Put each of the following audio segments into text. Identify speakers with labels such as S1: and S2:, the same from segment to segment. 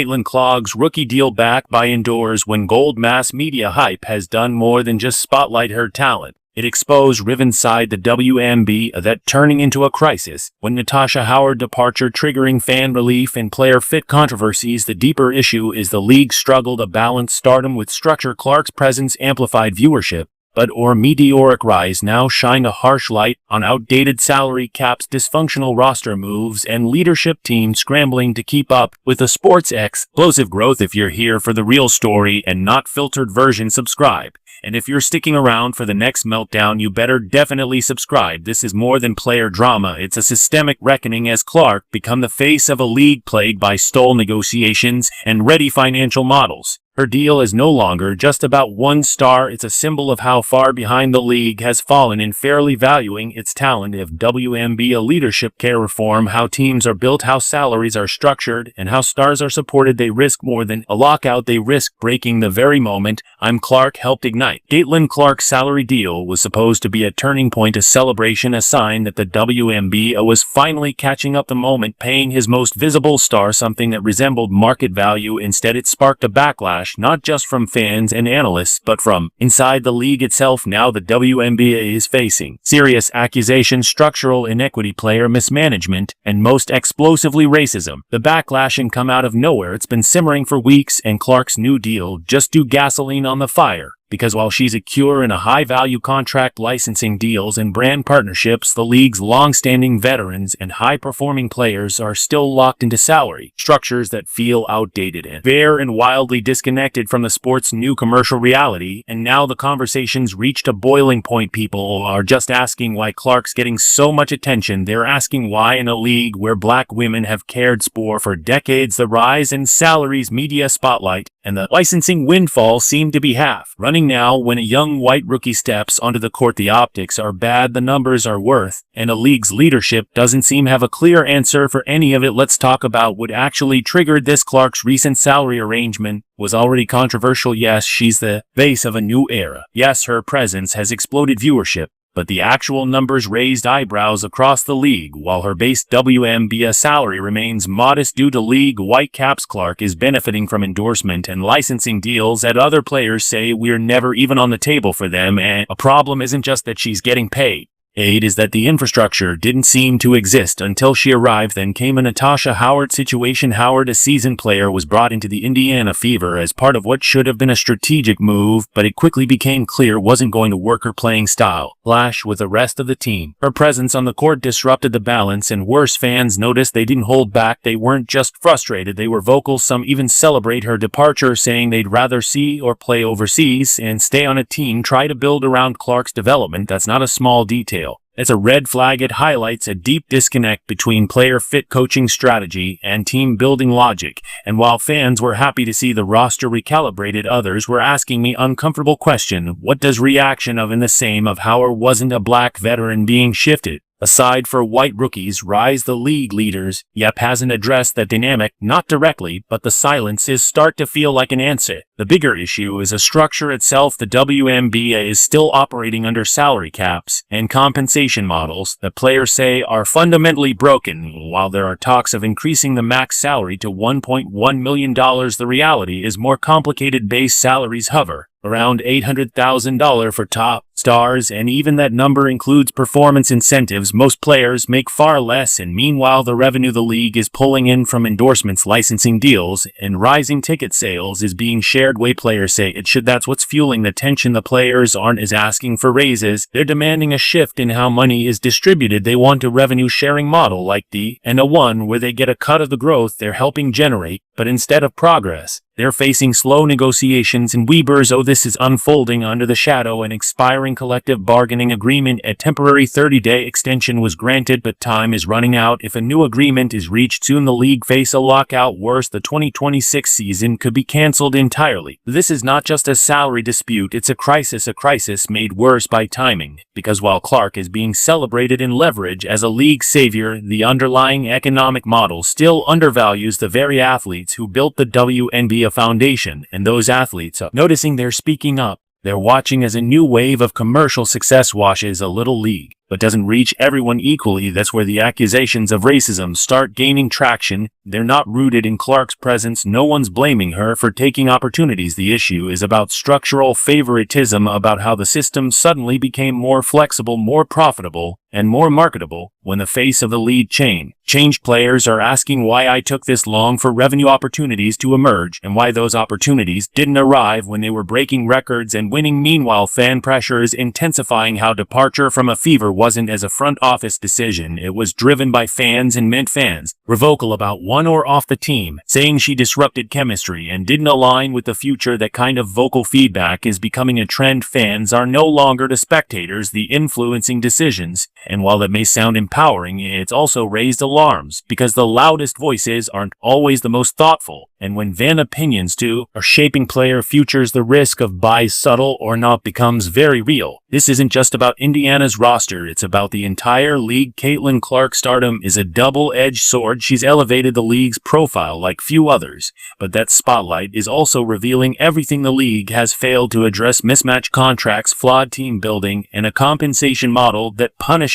S1: Caitlin Clark's rookie deal backed by indoors when gold mass media hype has done more than just spotlight her talent. It exposed rivals inside the WNBA that turning into a crisis. When Natasha Howard departure triggering fan relief and player fit controversies, the deeper issue is the league's struggle to balance stardom with structure. Clark's presence amplified viewership, but her meteoric rise now shine a harsh light on outdated salary caps, dysfunctional roster moves, and leadership team scrambling to keep up with the sport's explosive growth. If you're here for the real story and not filtered version, subscribe. And if you're sticking around for the next meltdown, you better definitely subscribe. This is more than player drama. It's a systemic reckoning as Clark become the face of a league plagued by stale negotiations and ready financial models. Her deal is no longer just about one star. It's a symbol of how far behind the league has fallen in fairly valuing its talent. If WNBA leadership care reform how teams are built, how salaries are structured, and how stars are supported, they risk more than a lockout. They risk breaking the very moment Clark helped ignite. Caitlin Clark's salary deal was supposed to be a turning point, a celebration, a sign that the WNBA was finally catching up the moment, paying his most visible star something that resembled market value. Instead, it sparked a backlash, not just from fans and analysts, but from inside the league itself. Now the WNBA is facing serious accusations, structural inequity, player mismanagement, and most explosively racism. The backlash can come out of nowhere. It's been simmering for weeks, and Clark's new deal just do gasoline on the fire. Because while she's secure in a high-value contract, licensing deals, and brand partnerships, the league's long-standing veterans and high-performing players are still locked into salary structures that feel outdated and bare and wildly disconnected from the sport's new commercial reality. And now the conversation's reached a boiling point. People are just asking why Clark's getting so much attention. They're asking why, in a league where black women have cared for decades, the rise in salaries, media spotlight, and the licensing windfall seem to be half running now. When a young white rookie steps onto the court, the optics are bad, the numbers are worth, and a league's leadership doesn't seem to have a clear answer for any of it. Let's talk about what actually triggered this. Clark's recent salary arrangement was already controversial. Yes, she's the face of a new era. Yes, her presence has exploded viewership. But the actual numbers raised eyebrows across the league. While her base WNBA salary remains modest due to league white caps, Clark is benefiting from endorsement and licensing deals that other players say we're never even on the table for them. And a problem isn't just that she's getting paid. It is that the infrastructure didn't seem to exist until she arrived. Then came a Natasha Howard situation. Howard, a seasoned player, was brought into the Indiana Fever as part of what should have been a strategic move, but it quickly became clear wasn't going to work. Her playing style clashed with the rest of the team. Her presence on the court disrupted the balance, and worse, fans noticed. They didn't hold back. They weren't just frustrated, they were vocal. Some even celebrate her departure, saying they'd rather see or play overseas and stay on a team try to build around Clark's development. That's not a small detail. It's a red flag. It highlights a deep disconnect between player fit, coaching strategy, and team building logic. And while fans were happy to see the roster recalibrated, others were asking me uncomfortable question: what does reaction of in the same of Howard wasn't a black veteran being shifted aside for white rookies rise? The league leaders hasn't addressed that dynamic, not directly, but the silences start to feel like an answer. The bigger issue is a structure itself. The WNBA is still operating under salary caps and compensation models that players say are fundamentally broken. While there are talks of increasing the max salary to $1.1 million, the reality is more complicated. Base salaries hover around $800,000 for top stars, and even that number includes performance incentives. Most players make far less, and meanwhile the revenue the league is pulling in from endorsements, licensing deals, and rising ticket sales is being shared. Way players say it should. That's what's fueling the tension. The players aren't asking for raises, they're demanding a shift in how money is distributed. They want a revenue sharing model like the one where they get a cut of the growth they're helping generate, but instead of progress, they're facing slow negotiations and Weber's. This is unfolding under the shadow an expiring collective bargaining agreement. A temporary 30-day extension was granted, but time is running out. If a new agreement is reached soon, the league face a lockout. Worse, the 2026 season could be canceled entirely. This is not just a salary dispute, it's a crisis made worse by timing. Because while Clark is being celebrated in leverage as a league savior, the underlying economic model still undervalues the very athletes who built the WNBA foundation, and those athletes are noticing. They're speaking up. They're watching as a new wave of commercial success washes a little league but doesn't reach everyone equally. That's where the accusations of racism start gaining traction. They're not rooted in Clark's presence. No one's blaming her for taking opportunities. The issue is about structural favoritism, about how the system suddenly became more flexible, more profitable, and more marketable when the face of the lead changed. Players are asking why I took this long for revenue opportunities to emerge, and why those opportunities didn't arrive when they were breaking records and winning. Meanwhile, fan pressure is intensifying. How departure from a fever wasn't as a front office decision, it was driven by fans, and meant fans were vocal about one or off the team, saying she disrupted chemistry and didn't align with the future. That kind of vocal feedback is becoming a trend. Fans are no longer the spectators, the influencing decisions. And while that may sound empowering, it's also raised alarms, because the loudest voices aren't always the most thoughtful. And when fan opinions too are shaping player futures, the risk of bias, subtle or not, becomes very real. This isn't just about Indiana's roster, it's about the entire league. Caitlin Clark's stardom is a double-edged sword. She's elevated the league's profile like few others, but that spotlight is also revealing everything the league has failed to address: mismatched contracts, flawed team building, and a compensation model that punishes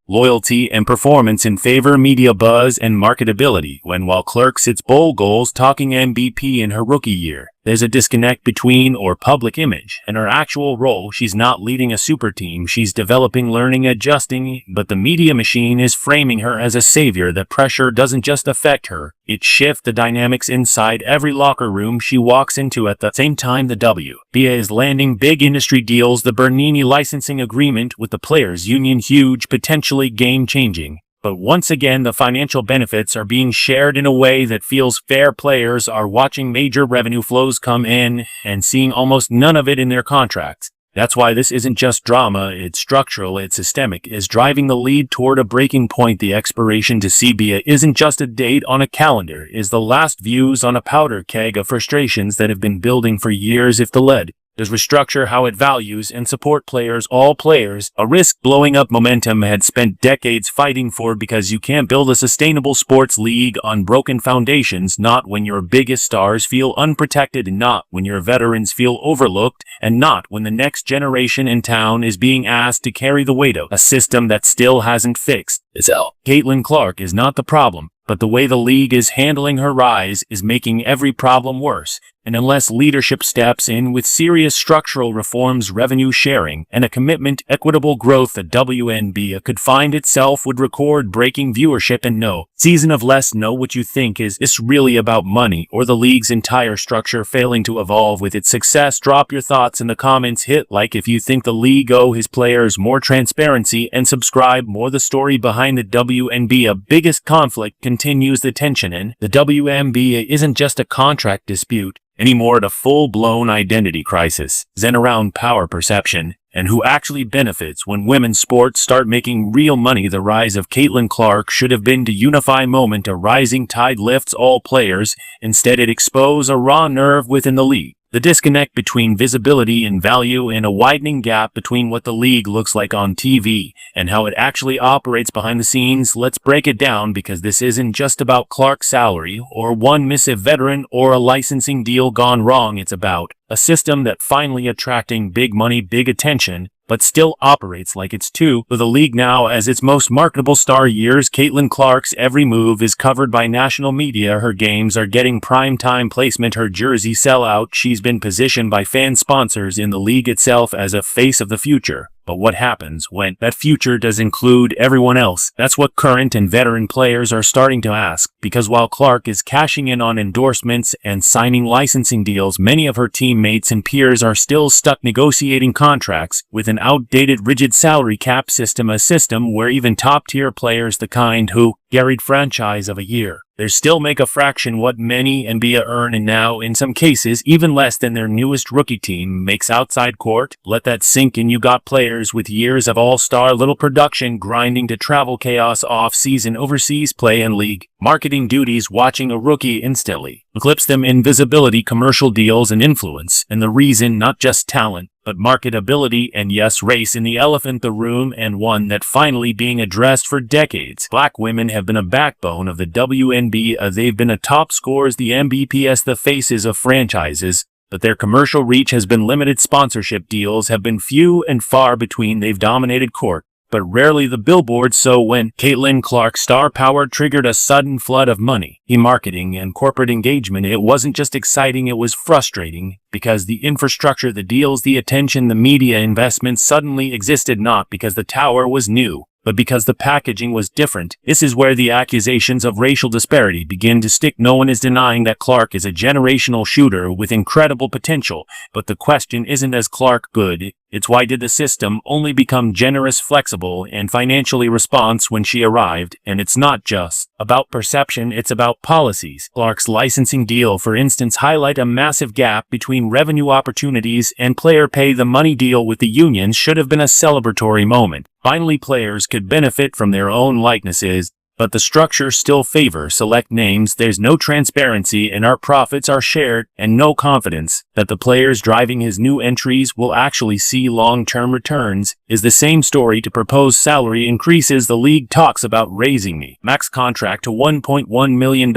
S1: loyalty and performance in favor media buzz and marketability. While Clark sits bowl goals talking MVP in her rookie year, there's a disconnect between her public image and her actual role. She's not leading a super team, she's developing, learning, adjusting, but the media machine is framing her as a savior. That pressure doesn't just affect her, it shifts the dynamics inside every locker room she walks into. At the same time, the WNBA is landing big industry deals. The Bernini licensing agreement with the Players Union, huge, potentially game-changing. But once again, the financial benefits are being shared in a way that feels fair. Players are watching major revenue flows come in and seeing almost none of it in their contracts. That's why this isn't just drama, it's structural, it's systemic, is driving the lead toward a breaking point. The expiration to CBA isn't just a date on a calendar, is the last views on a powder keg of frustrations that have been building for years. If the lead does restructure how it values and support players, all players, a risk blowing up momentum had spent decades fighting for, because you can't build a sustainable sports league on broken foundations, not when your biggest stars feel unprotected, not when your veterans feel overlooked, and not when the next generation in town is being asked to carry the weight of a system that still hasn't fixed itself. Caitlin Clark is not the problem, but the way the league is handling her rise is making every problem worse. And unless leadership steps in with serious structural reforms, revenue sharing, and a commitment to equitable growth, the WNBA could find itself would record breaking viewership. And no season of less know what you think. Is this really about money, or the league's entire structure failing to evolve with its success? Drop your thoughts in the comments, hit like if you think the league owes his players more transparency, and subscribe more. The story behind the WNBA biggest conflict continues. The tension in the WNBA isn't just a contract dispute anymore, a full-blown identity crisis zen around power perception and who actually benefits when women's sports start making real money. The rise of Caitlin Clark should have been to unify moment. A rising tide lifts all players. Instead, it exposed a raw nerve within the league. The disconnect between visibility and value, and a widening gap between what the league looks like on TV and how it actually operates behind the scenes. Let's break it down, because this isn't just about Clark's salary or one missive veteran or a licensing deal gone wrong. It's about a system that finally attracting big money, big attention, but still operates like it's too. With the league now as its most marketable star years, Caitlin Clark's every move is covered by national media. Her games are getting primetime placement, her jersey sell out. She's been positioned by fan sponsors in the league itself as a face of the future. But what happens when that future does include everyone else? That's what current and veteran players are starting to ask, because while Clark is cashing in on endorsements and signing licensing deals, many of her teammates and peers are still stuck negotiating contracts with an outdated, rigid salary cap system, a system where even top-tier players, the kind who carried franchise of a year, they still make a fraction what many NBA earn, and now, in some cases, even less than their newest rookie team makes outside court. Let that sink in. You got players with years of all-star little production grinding to travel chaos off-season, overseas play, and league marketing duties, watching a rookie instantly eclipse them in visibility, commercial deals, and influence. And the reason, not just talent, but marketability and, yes, race in the elephant in the room, and one that finally being addressed. For decades, black women have been a backbone of the WNBA. They've been a top scorers, the MVPs, the faces of franchises, but their commercial reach has been limited. Sponsorship deals have been few and far between. They've dominated court, but rarely the billboards. So when Caitlin Clark's star power triggered a sudden flood of money, marketing and corporate engagement, it wasn't just exciting, it was frustrating, because the infrastructure, the deals, the attention, the media investment suddenly existed not because the tower was new, but because the packaging was different. This is where the accusations of racial disparity begin to stick. No one is denying that Clark is a generational shooter with incredible potential, but the question isn't, is Clark good? It's why did the system only become generous, flexible, and financially responsive when she arrived? And it's not just about perception, it's about policies. Clark's licensing deal, for instance, highlight a massive gap between revenue opportunities and player pay. The money deal with the unions should have been a celebratory moment. Finally, players could benefit from their own likenesses, but the structure still favors select names. There's no transparency, and our profits are shared, and no confidence that the players driving his new entries will actually see long-term returns. Is the same story to proposed salary increases. The league talks about raising the max contract to $1.1 million,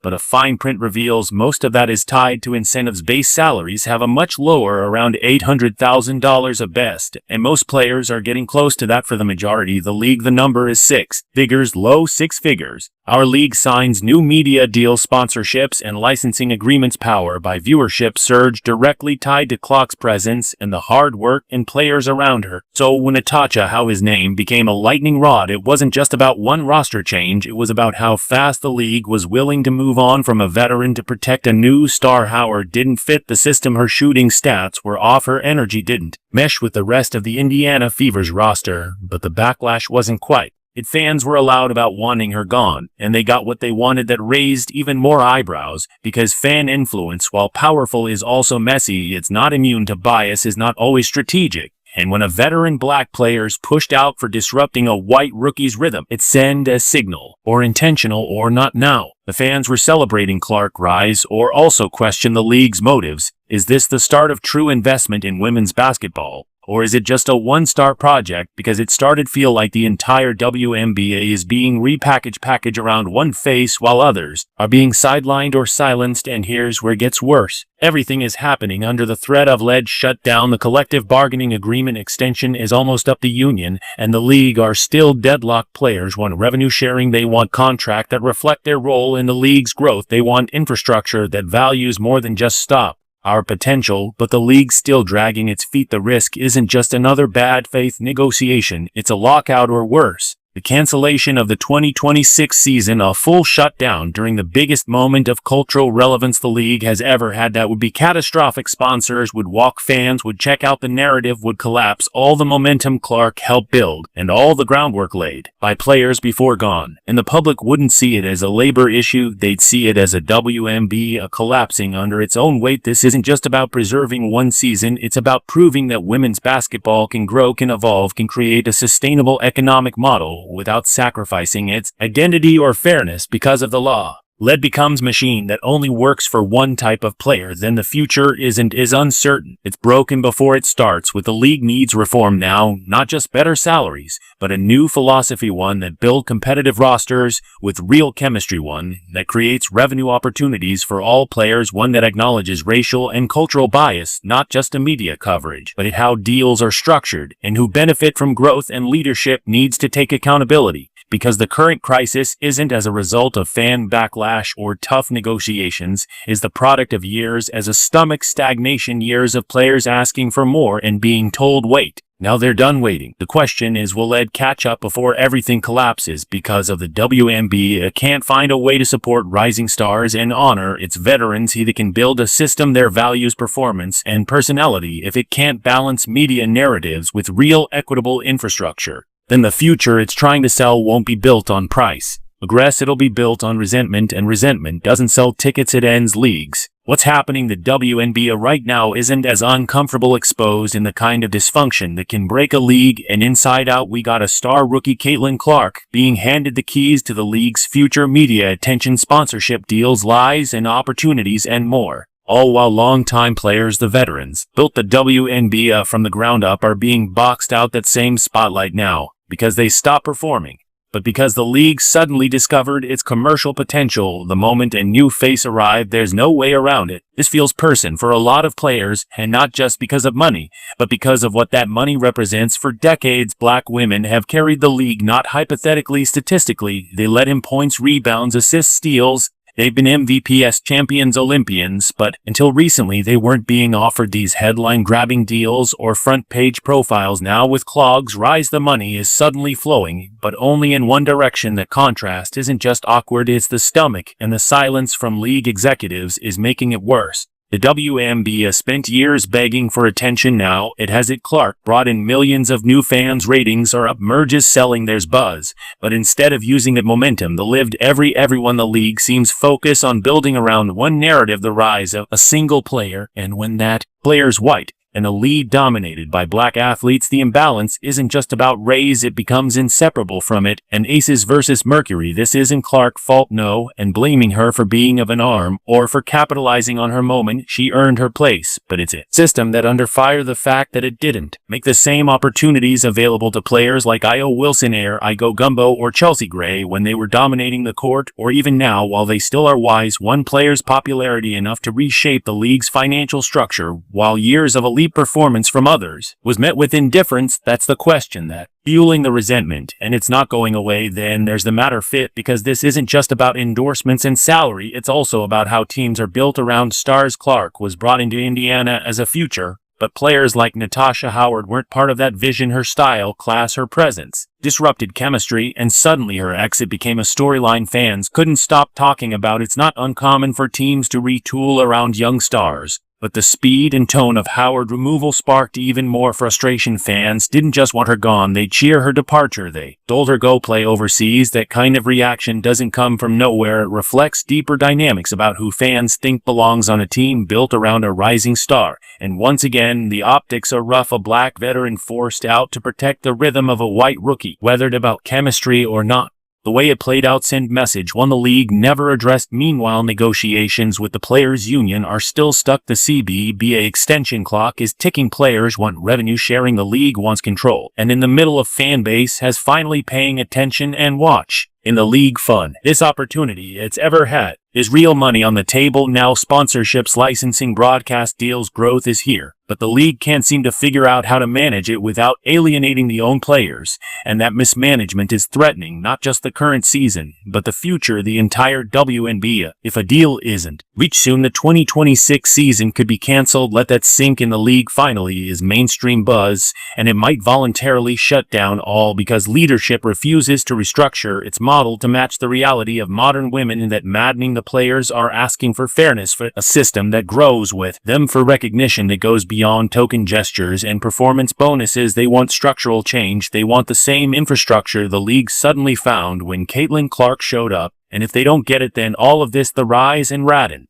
S1: but a fine print reveals most of that is tied to incentives. Base salaries have a much lower, around $800,000 at best, and most players are getting close to that. For the majority of the league, the number is six figures, low six figures. Our league signs new media deals, sponsorships, and licensing agreements powered by viewership surge directly tied to Clark's presence and the hard work and players around her. So when Natasha, how his name became a lightning rod, it wasn't just about one roster change, it was about how fast the league was willing to move on from a veteran to protect a new star. Howard didn't fit the system. Her shooting stats were off, her energy didn't mesh with the rest of the Indiana Fever's roster, but the backlash wasn't quite it. Fans were loud about wanting her gone, and they got what they wanted. That raised even more eyebrows, because fan influence, while powerful, is also messy. It's not immune to bias, is not always strategic. And when a veteran black player is pushed out for disrupting a white rookie's rhythm, it sends a signal, or intentional or not. Now, the fans were celebrating Clark rise, or also question the league's motives. Is this the start of true investment in women's basketball? Or is it just a one-star project? Because it started feel like the entire WNBA is being packaged around one face, while others are being sidelined or silenced. And here's where it gets worse. Everything is happening under the threat of lead shutdown. The collective bargaining agreement extension is almost up. The union and the league are still deadlocked. Players want revenue sharing. They want contracts that reflect their role in the league's growth. They want infrastructure that values more than just stop our potential, but the league's still dragging its feet. The risk isn't just another bad faith negotiation, it's a lockout, or worse, the cancellation of the 2026 season, a full shutdown during the biggest moment of cultural relevance the league has ever had. That would be catastrophic. Sponsors would walk, fans would check out, the narrative would collapse. All the momentum Clark helped build, and all the groundwork laid by players before gone. And the public wouldn't see it as a labor issue, they'd see it as a WNBA collapsing under its own weight. This isn't just about preserving one season, it's about proving that women's basketball can grow, can evolve, can create a sustainable economic model without sacrificing its identity or fairness because of the law. Lead becomes machine that only works for one type of player, then the future is uncertain. It's broken before it starts. With the league needs reform now, not just better salaries, but a new philosophy, one that builds competitive rosters with real chemistry, one that creates revenue opportunities for all players, one that acknowledges racial and cultural bias, not just a media coverage, but how deals are structured, and who benefit from growth. And leadership needs to take accountability, because the current crisis isn't as a result of fan backlash or tough negotiations, is the product of years as a stomach stagnation, years of players asking for more and being told wait. Now they're done waiting. The question is, will Ed catch up before everything collapses? Because of the WNBA can't find a way to support rising stars and honor its veterans. He can build a system that values performance and personality. If it can't balance media narratives with real equitable infrastructure, then the future it's trying to sell won't be built on price. It'll be built on resentment, and resentment doesn't sell tickets, it ends leagues. What's happening the WNBA right now isn't as uncomfortable, exposed in the kind of dysfunction that can break a league and inside out. We got a star rookie, Caitlin Clark, being handed the keys to the league's future, media attention, sponsorship deals, lies and opportunities, and more. All while longtime players, the veterans, built the WNBA from the ground up, are being boxed out that same spotlight now, because they stopped performing. but because the league suddenly discovered its commercial potential the moment a new face arrived. There's no way around it. This feels personal for a lot of players, and not just because of money, but because of what that money represents. For decades, black women have carried the league, not hypothetically, statistically. They led in points, rebounds, assists, steals. They've been MVPs, champions, Olympians, but until recently they weren't being offered these headline-grabbing deals or front-page profiles. Now with Clogs' rise, the money is suddenly flowing, but only in one direction. The contrast isn't just awkward, it's the stomach, and the silence from league executives is making it worse. The WNBA spent years begging for attention. Now it has it. Clark brought in millions of new fans. Ratings are up. Merges selling. There's buzz. But instead of using that momentum, everyone the league seems focused on building around one narrative: the rise of a single player. And when that player's white and a league dominated by black athletes, the imbalance isn't just about raise, it becomes inseparable from it. And Aces versus Mercury. This isn't Clark's fault, no, and blaming her for being of an arm or for capitalizing on her moment. She earned her place, but it's a system that under fire. The fact that it didn't make the same opportunities available to players like Io Wilson, Igo Gumbo, or Chelsea Gray when they were dominating the court, or even now while they still are. Wise one player's popularity enough to reshape the league's financial structure, while years of elite performance from others was met with indifference. That's the question that fueling the resentment, and it's not going away. Then there's the matter fit, because this isn't just about endorsements and salary, it's also about how teams are built around stars. Clark was brought into Indiana as a future, but players like Natasha Howard weren't part of that vision. Her style, class, her presence disrupted chemistry, and suddenly her exit became a storyline fans couldn't stop talking about. It's not uncommon for teams to retool around young stars, but the speed and tone of Howard removal sparked even more frustration. Fans didn't just want her gone, they cheer her departure. They told her go play overseas. That kind of reaction doesn't come from nowhere. It reflects deeper dynamics about who fans think belongs on a team built around a rising star. And once again, the optics are rough. A black veteran forced out to protect the rhythm of a white rookie, whether it's about chemistry or not. The way it played out sent message one the league never addressed. Meanwhile, negotiations with the players' union are still stuck. The CBA extension clock is ticking. Players want revenue sharing. The league wants control. And in the middle of fan base has finally paying attention and watch. In the league fund, this opportunity it's ever had, is real money on the table now. Sponsorships, licensing, broadcast deals. Growth is here, but the league can't seem to figure out how to manage it without alienating the own players, and that mismanagement is threatening not just the current season, but the future, the entire WNBA. If a deal isn't reached soon, the 2026 season could be canceled. Let that sink in. The league finally is mainstream buzz, and it might voluntarily shut down, all because leadership refuses to restructure its model to match the reality of modern women. And that maddening. The players are asking for fairness, for a system that grows with them, for recognition that goes beyond token gestures and performance bonuses. They want structural change. They want the same infrastructure the league suddenly found when Caitlin Clark showed up. And if they don't get it, then all of this, the rise and Radin